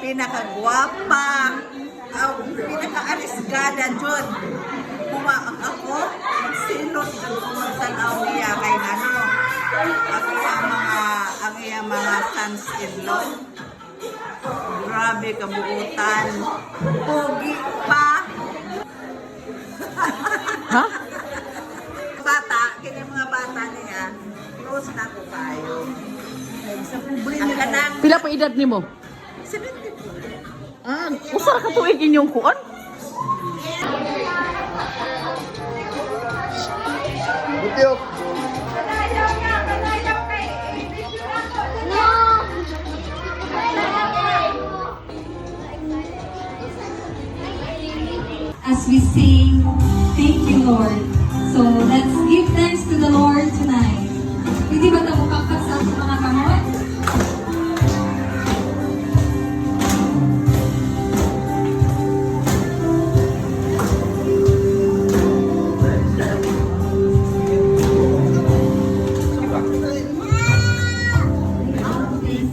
pinakagwapa, pinaka-arisgada dyan. Ako, silot sa Aulia kay ano, ang iyang mga sons-in-law. Grabe kabuutan. Pogi pa. Ha? Bata, kaya mga bata niya, close na ko tayo. Sa publi Ano nila ng Pila pa edad nimo? 72. Ah, usa ka tuig inyong kuan? Butiok. As we sing, thank you, Lord. So let's give thanks to the Lord tonight. Hindi ba tayo kakak sa ating mga kamot?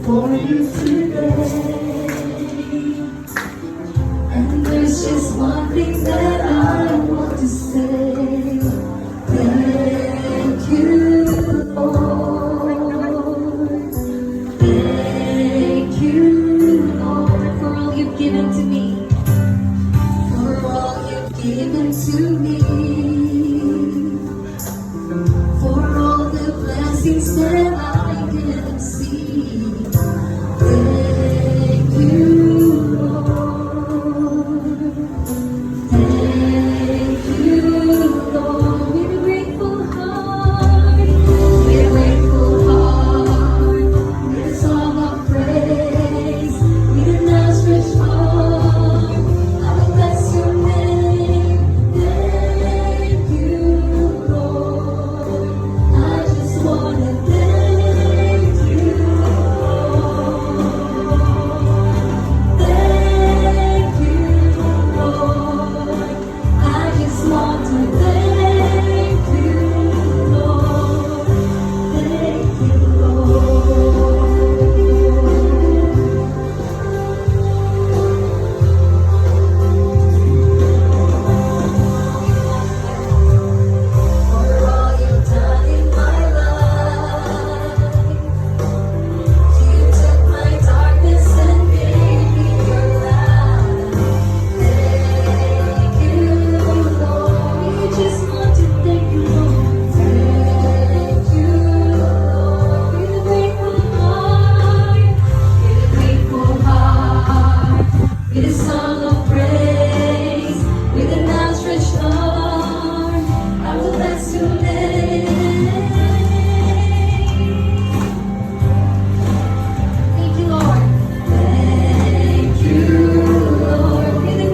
For you today, and there's just one thing that I want to say. Thank you, Lord. Thank you, Lord, for all you've given to me. For all you've given to me. For all the blessings that I can see. Thank you, Lord. Thank you, Lord. With a grateful heart, with a grateful heart, with a song of praise, with an outstretched arm, I will bless your name. Thank you, Lord. I just wanna thank you, Lord. Thank you, Lord. I just want to thank you, Lord. Thank you, Lord. For all you've done in my life. You took my darkness and made me your light. Thank you, Lord. We just want to thank you, Lord. Thank you, Lord. With a grateful heart, with a grateful heart, with a song of praise, with an outstretched arm, I will bless your name. Thank you, Lord. Thank you, Lord. With a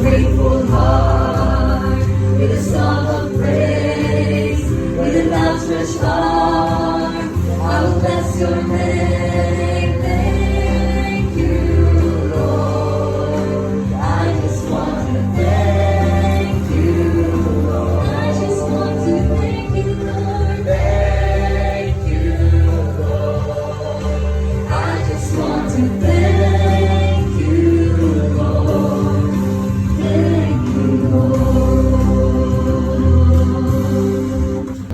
grateful heart, with a song of praise, with an outstretched arm, I will bless your name. Thank you, Lord. I just want to thank you, Lord. I just want to thank you, Lord. Thank you, Lord. I just want to thank you, Lord. Thank you, Lord.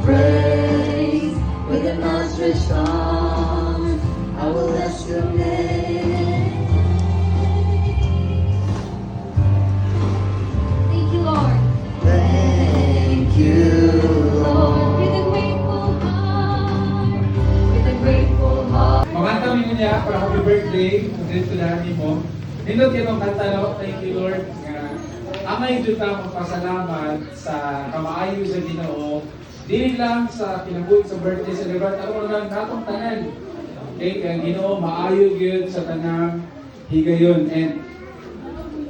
Praise with an outstretched arm, I will bless your name. Thank you, Lord. Thank you, Lord. With a grateful heart, with a grateful heart. Mamanta mo niya para happy birthday. Dito na mo. Nindot kitong kanta no. Thank you Lord. Amay dito ta magpasalamat sa kamaayo sa Ginoo. Dili lang sa kinabuhi sa birthday celebrate ako lang natong tanan. Okay, kaya Ginoo maayo gyud sa tanang higayon and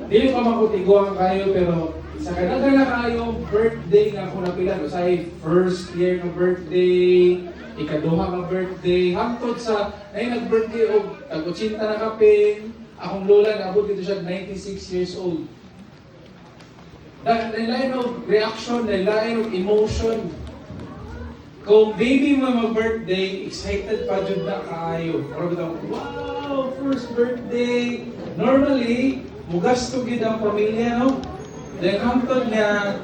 dili pa makutiguan kayo pero sa kadaghan na kayo birthday nga ako napila no say first year na birthday, ikaduha nga birthday, hangtod sa ay nag-birthday og tag-80 na kapin. Akong lola naabot dito siya 96 years old. Nailain og reaction, nailain og emotion. kung baby mo mag-birthday, excited pa dyan na kaayo. Parang bitaw, wow, first birthday. Normally, mugasto gid ang pamilya, no? Then, hangtod niya,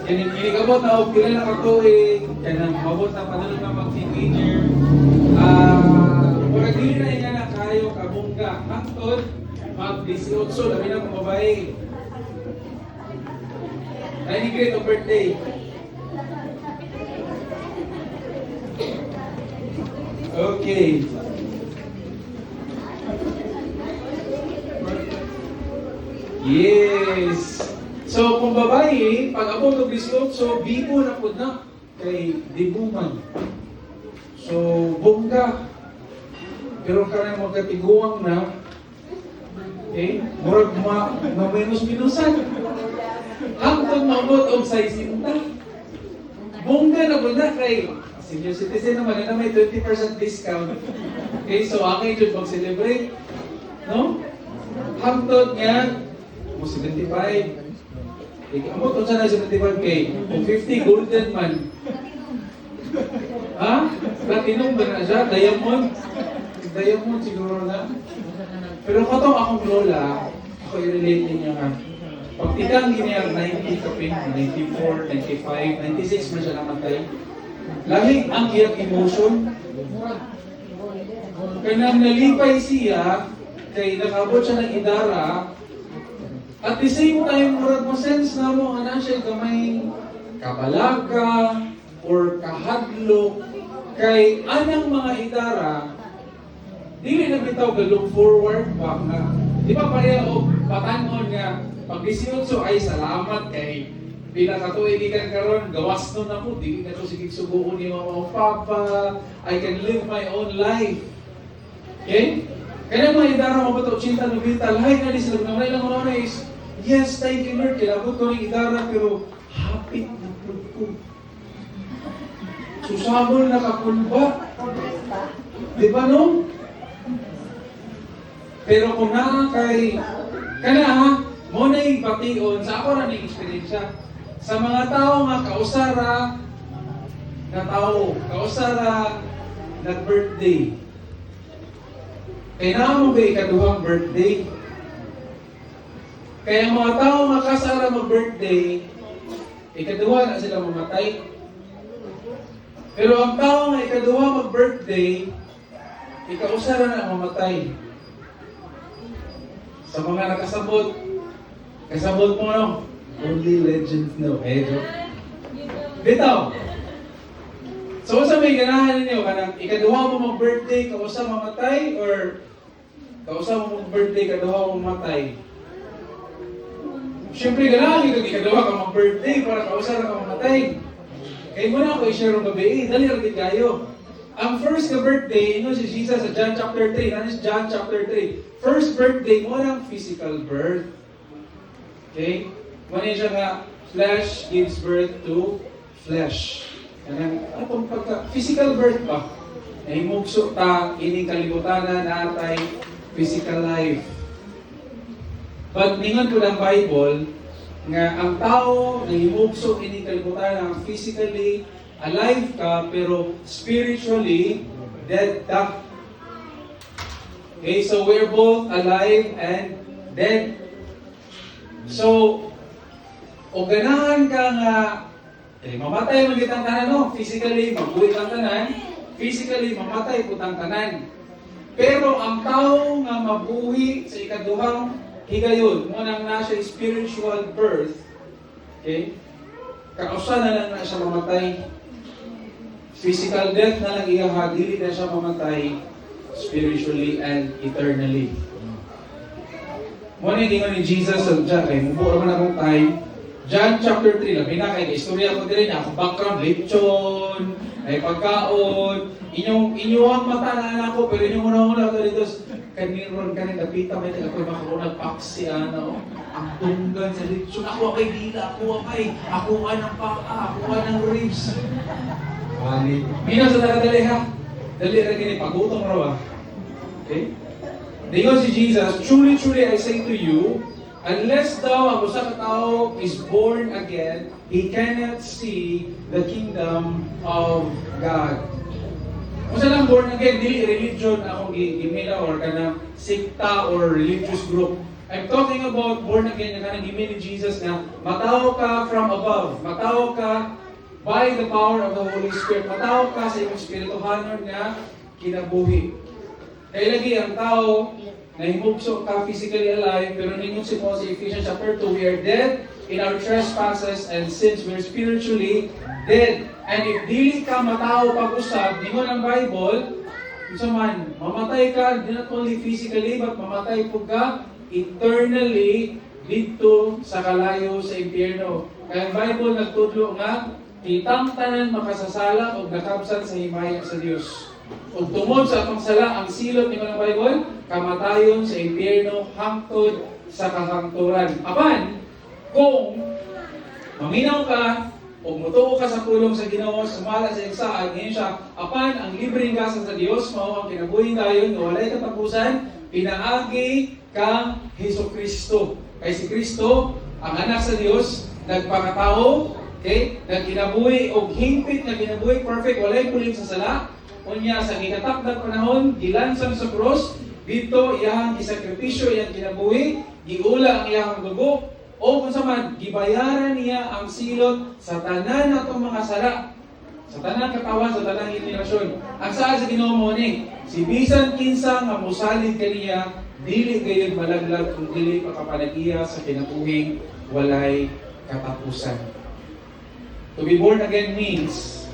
kinikabot na o pila na katuig, kanang mabot na panalo na mag-teenager. Kung dili na nga na kayo kabungga, hangtod, mag-18, labi na kong babae. Ay, great o birthday. Okay. Yes. So, kung babae, pag abot og 18, bibo na po na kay dibuman. So, bongga. Pero kanang magkatiguang na, okay, murag minus-minusan. Hangtod maabot og 60. Bongga na po na kay senior citizen naman na may 20% discount. Okay, so akin yun mag-celebrate. No? Hangtod nga, 75. Amot kung saan na 75K. Kung 50, golden man. Ha? Platinum ba na siya? Diamond? Diamond siguro na. Pero katong akong lola, ako i-relate niya nga. Pag tikang giniyar, 90 kapin, 94, 95, 96 man siya namatay. Lagi ang iyang emotion. Kaya nang nalipay siya, kay nakabot siya ng idara, at the same time, murag mo sense na mo, ana siya gamay kabalaga or kahadlok, kay anang mga idara, dili na bitaw ka look forward back nga. Di ba pareha o patanon nga, pag 18 ay salamat kay pila ka tuig ikan karon gawas nun ako, di na to sige subuon ni mama o papa, I can live my own life. Okay? Kaya mga idara mo ba ito, 80-90, lahat na di sila naman lang una is, yes, thank you Lord, kilabot ko ng idara, pero happy na po ko. Susabol na kakulba. Di ba no? Pero kung nakakay, kana ha, mo na yung bation, sa ako na yung experience sa mga tao nga kausara na tao, kausara na birthday. Kaya na mo ba ikaduhang birthday? Kaya mga tao nga kasara mag-birthday, ikaduha na sila mamatay. Pero ang tao nga ikaduha mag-birthday, ikausara na mamatay. Sa mga nakasabot, kasabot mo no? Only legends know. Joke. Bitaw. So, sa may ganahan ninyo, kanang ikaduha mo mag-birthday, kausa mamatay, or kausa mo mag-birthday, ikaduha mo mamatay? Siyempre, ganahan ito, ikaduha ka mag-birthday, para kausa ka mamatay. Kaya mo na ako i-share ang gabi, dali rin kayo. Ang first na birthday, ino si Jesus sa John chapter 3. Ano si John chapter 3? First birthday mo ng physical birth. Okay? Muna siya nga, flesh gives birth to flesh. Anong pagka, physical birth pa. Nahimugso ta, ining kalibutan na natay physical life. But ningon ko ng Bible, nga ang tao nahimugso ining kalibutan na physically alive ka, pero spiritually dead ka. Okay, so we're both alive and dead. So, o ganahan ka nga, mamatay man kitang tanan, no? Physically, magbuhay kang tanan. Physically, mamatay po tang tanan. Pero ang tao nga mabuhi sa ikaduhang higayon, munang nasa spiritual birth, okay? Kausa na lang na siya mamatay. Physical death na lang iyaha, dili na siya mamatay spiritually and eternally. Muna yung ni Jesus sa John, kay mubo naman akong time. John chapter 3, labi na kay istorya ko din niya, akong background, lechon, ay pagkaon, inyong mata na anak ko, pero inyong una-una ko dito, kaniron ka rin, napita may taga ko, makakunag paksi, ano, ang tunggan sa lechon, ako kay dila, ako ng paka, ako ng ribs. Mina sa tagadali ha, dali rin kini, pagutong raw. Okay? Dingon si Jesus, truly, truly, I say to you, unless thou ang usa ka tao is born again, he cannot see the kingdom of God. Kung saan lang born again, dili religion akong gimila or kanang sekta or religious group. I'm talking about born again na kanang gimili ni Jesus na matao ka from above, matao ka by the power of the Holy Spirit, matao ka sa iyong spirituhanon nga kinabuhi. Kaya lagi ang tao, nahimugso ka physically alive, pero ningon si Paul sa Ephesians chapter 2, we are dead in our trespasses and sins. We are spiritually dead. And if dili ka matao pag-usab, ningon ang Bible, isa man, mamatay ka, not only physically, but mamatay po ka eternally dito sa kalayo sa impyerno. Kaya ang Bible nagtudlo nga, kitang tanan makasasala o nakabsan sa himaya sa Diyos. Ug tungod sa atong sala, ang silot ni ng Bible, kamatayon sa impyerno hangtod sa kahangturan. Apan, kung maminaw ka o mutuo ka sa pulong sa Ginoo, sumala sa igsaad, ngayon siya, apan ang libreng gasa sa Dios, mao ang kinabuhi dayon nga walay katapusan, pinaagi kang Hesukristo. Kay si Kristo, ang anak sa Dios, nagpakatao, okay? Nagkinabuhi og hingpit na kinabuhi, perfect, walay pulim sa sala. Unya sa gikatakdag panahon, gilansang sa cross, dito iyang gisakripisyo, iyang kinabuhi, giula ang iyang dugo, o kung sa man, gibayaran niya ang silot sa tanan natong mga sala, sa tanan katawan, sa tanan generasyon. Ang saa sa Ginoo mo ni, si bisan kinsa nga mosalig kaniya, dili gayud malaglag kung dili pakapanagiya sa kinabuhing walay katapusan. To be born again means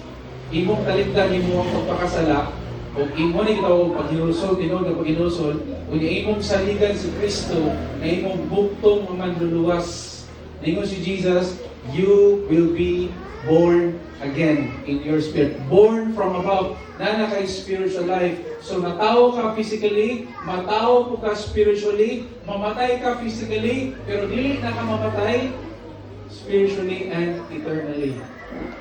imong talikdan nimo ang pagpakasala o imo ni itaw paghinulsol tinud nga paghinulsol o imong saligan si Kristo na imong buktong nga manluluwas. Ningon si Jesus, you will be born again in your spirit. Born from above. Na kay spiritual life. So matao ka physically, matao po ka spiritually, mamatay ka physically, pero dili na ka mamatay spiritually and eternally.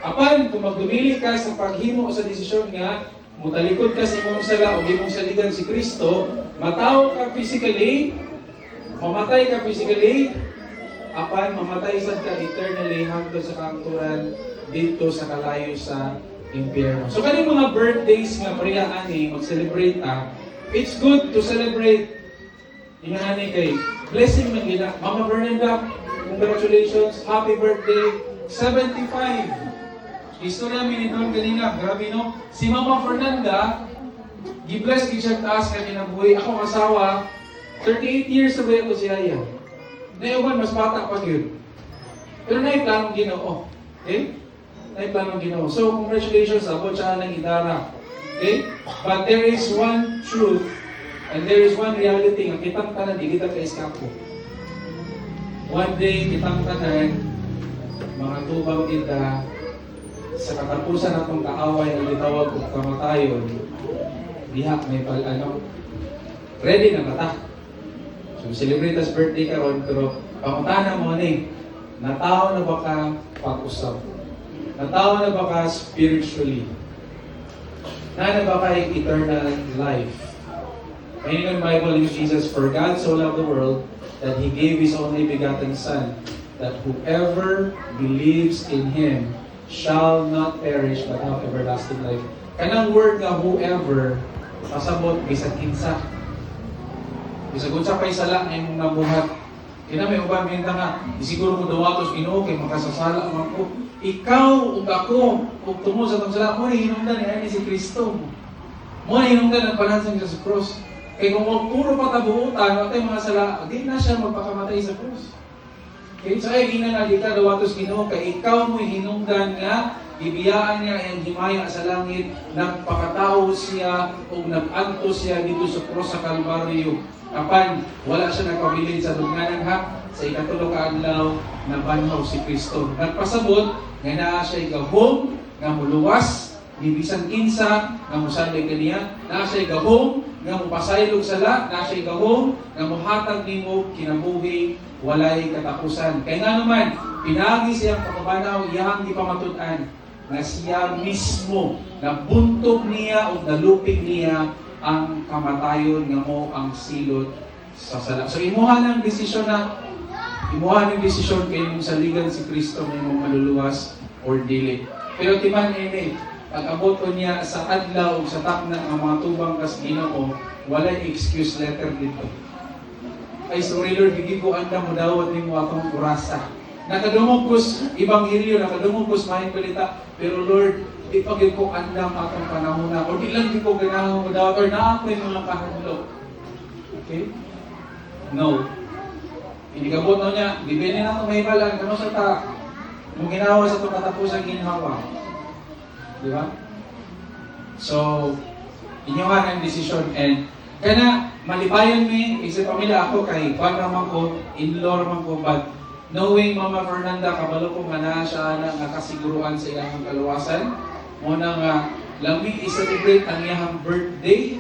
Apan, kung magdumili ka sa paghimo sa desisyon nga, mutalikod ka sa imong sala o imong saligan si Kristo, matao ka physically, mamatay ka physically, apan mamatay sad ka eternally hangtod sa kahangturan dito sa kalayo sa impyerno. So kaning mga birthdays nga pareha ani mag-celebrate it's good to celebrate. Ingani kay blessing man gina. Mama Bernanda, congratulations, happy birthday. 75. Istorya mi ni Don kanina, grabe no. Si Mama Fernanda, gi-bless gid siya taas kay kinabuhi. Ako asawa, 38 years na ba ko siya iya. Naiuban mas bata pa gyud. Pero nay planong Ginoo. Okay? Nay planong Ginoo. So congratulations abot siya ng idara. Okay? But there is one truth and there is one reality nga kitang tanan di kita ka-eskapo. One day kitang tanan mga tubang kita sa katapusan natong kaaway na litawag og kamatayon, diha may ready na mata. So celebrate as birthday karon pero pangutana mo ni, natao na ba ka pag-usap? Natao na ba ka spiritually? Na ba ka eternal life? Ayun ang Bible ni Jesus, for God so loved the world that He gave His only begotten Son, that whoever believes in Him shall not perish but have everlasting life. Kanang word nga whoever, pasabot, bisag kinsa. Bisag unsa pa'y sala nga imong nabuhat. Kina may uban minta nga, siguro mo dawatos Ginoo kay makasasala man ko. Ikaw ug ako, ug tungod sa tong sala mo hinungdan ni ani si Kristo. Mo hinungdan ang panansang sa cross. Kay kung puro patabuutan, watay mga sala, di na siya magpakamatay sa cross. Kaya sa kaya ginanali ka, dawatos Ginoo, kay ikaw mo'y hinungdan nga, ibiyaan niya ang himaya sa langit, nagpakatao siya o nag-anto siya dito sa cross sa Kalbaryo. Apan, wala siya nagpabilin sa lugnanan ha, sa ikatulong kaadlaw, nabanhaw si Kristo. Nagpasabot, nga naa siya gahom, nga muluwas, di bisan kinsa, nga musalig kaniya, naa siya gahom, nga mupasaylog sala, naa siya gahom, nga muhatag nimo kinabuhi, walay katapusan. Kaya nga naman, pinagi siyang pagkabanaw, iyang di pamatud-an, na siya mismo, nabuntog niya o nalupig niya ang kamatayon nga mo ang silot sa sala. So imuha ng desisyon na imuha ng desisyon kayo mong saligan si Kristo may mong maluluwas or dili. Pero timan ini, pag abot ko niya sa adlaw sa takna ng mga tubang kas Ginoo, walay excuse letter dito. Ay sorry Lord, hindi ko anda mo dawat ni mo akong kurasa. Nakadumugos Ebanghelyo, nakadumugos mahing balita, pero Lord, di pag ko andam akong panahon na, o di lang di ko ganahan mo dawat, or naakoy mga kahadlok. Okay? No. Hindi ka na niya, bibili na ito may balan, kano sa ta, mong ginawa sa ito katapusan ginawa. Di ba? So, inyohan ang desisyon, and kana malibayan mi, isip pamilya ako kay kwan naman ko, in-law naman ko, but knowing Mama Fernanda, kabalo ko nga na siya na nakasiguruan sa iyang kaluwasan, muna nga, lamig i-celebrate ang iyang birthday,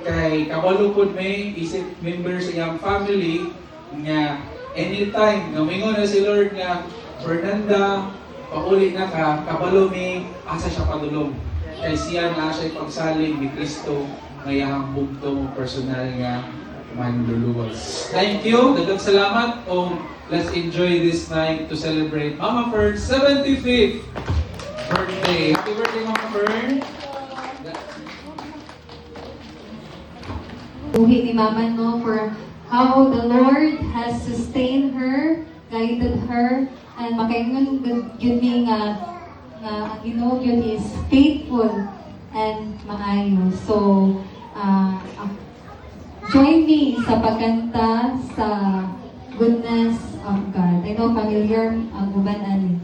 kay kabalo ko may isip member sa iyang family, nga anytime, ngamingon na si Lord nga, Fernanda, pauli na ka, kabalo may asa siya padulong. Kay siya na siya pagsalig ni Kristo, ngayang bugto mo personal nga manluluwas. Thank you, dagang salamat, let's enjoy this night to celebrate Mama Fern's 75th birthday. Happy birthday, Mama Fern! Buhi ni Mama, no, for how the Lord has sustained her, guided her, and makaingon yun ni nga ang Ginoo yun is faithful and maayo. So, join me sa pagkanta sa Goodness of God. I know familiar ang uban ani.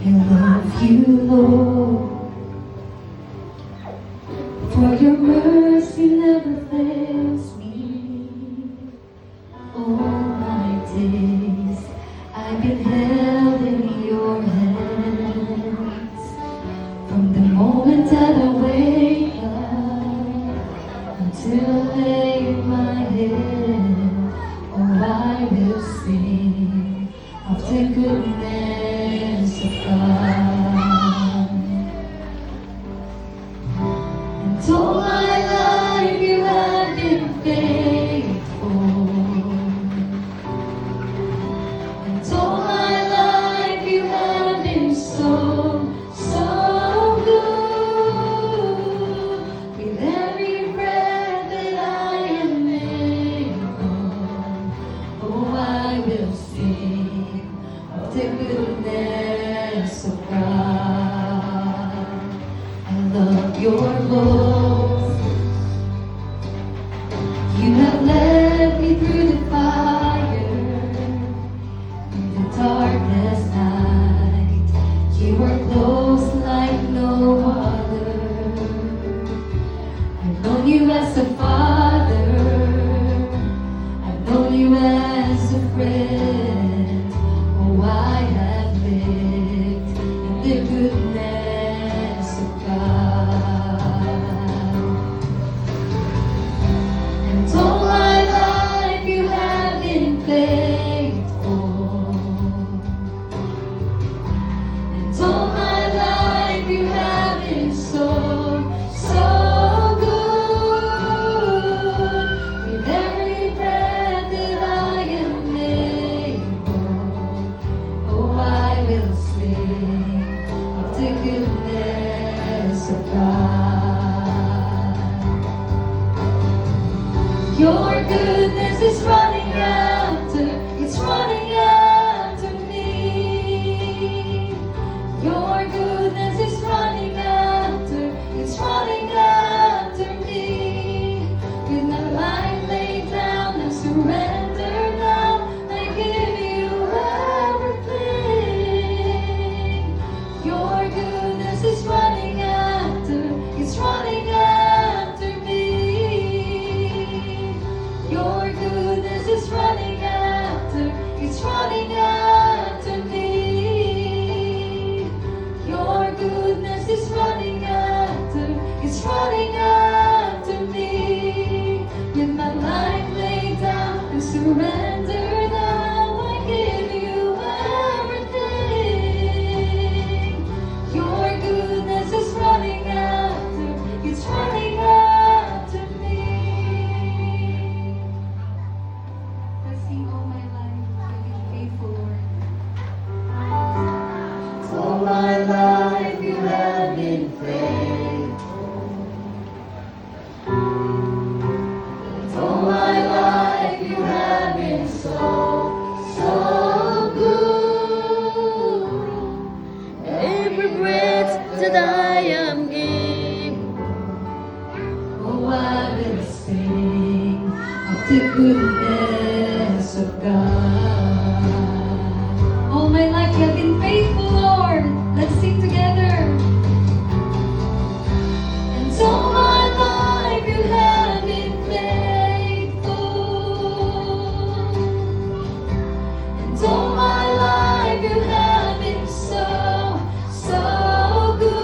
I love you, Lord, for your mercy never fails me. All my days I've been held in your hands. From the moment that I wake up until I lay my head, oh, I will sing of the goodness of God. And all my life you have been faithful. And all my life you have been so, so good. With every breath that I am able, oh, I will sing of the goodness of God. I love your voice. You have led me through the fire, through the darkest night. You were close like no other. I've known you as a father. I've known you as a friend. life you have been faithful, Lord. Let's sing together. And all my life you have been faithful. And all my life you have been so, so good.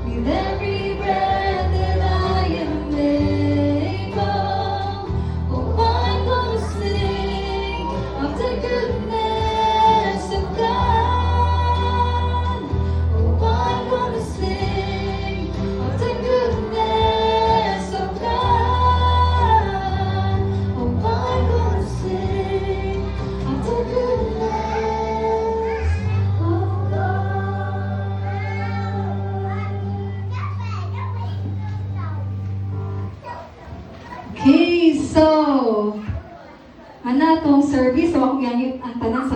With every breath that I am able, oh, I'm gonna sing of the goodness of God. Oh, I'm gonna sing of the goodness of God. Oh, I'm gonna sing of the goodness of God. Okay, so ana tong service, so ako yan ang tanan sa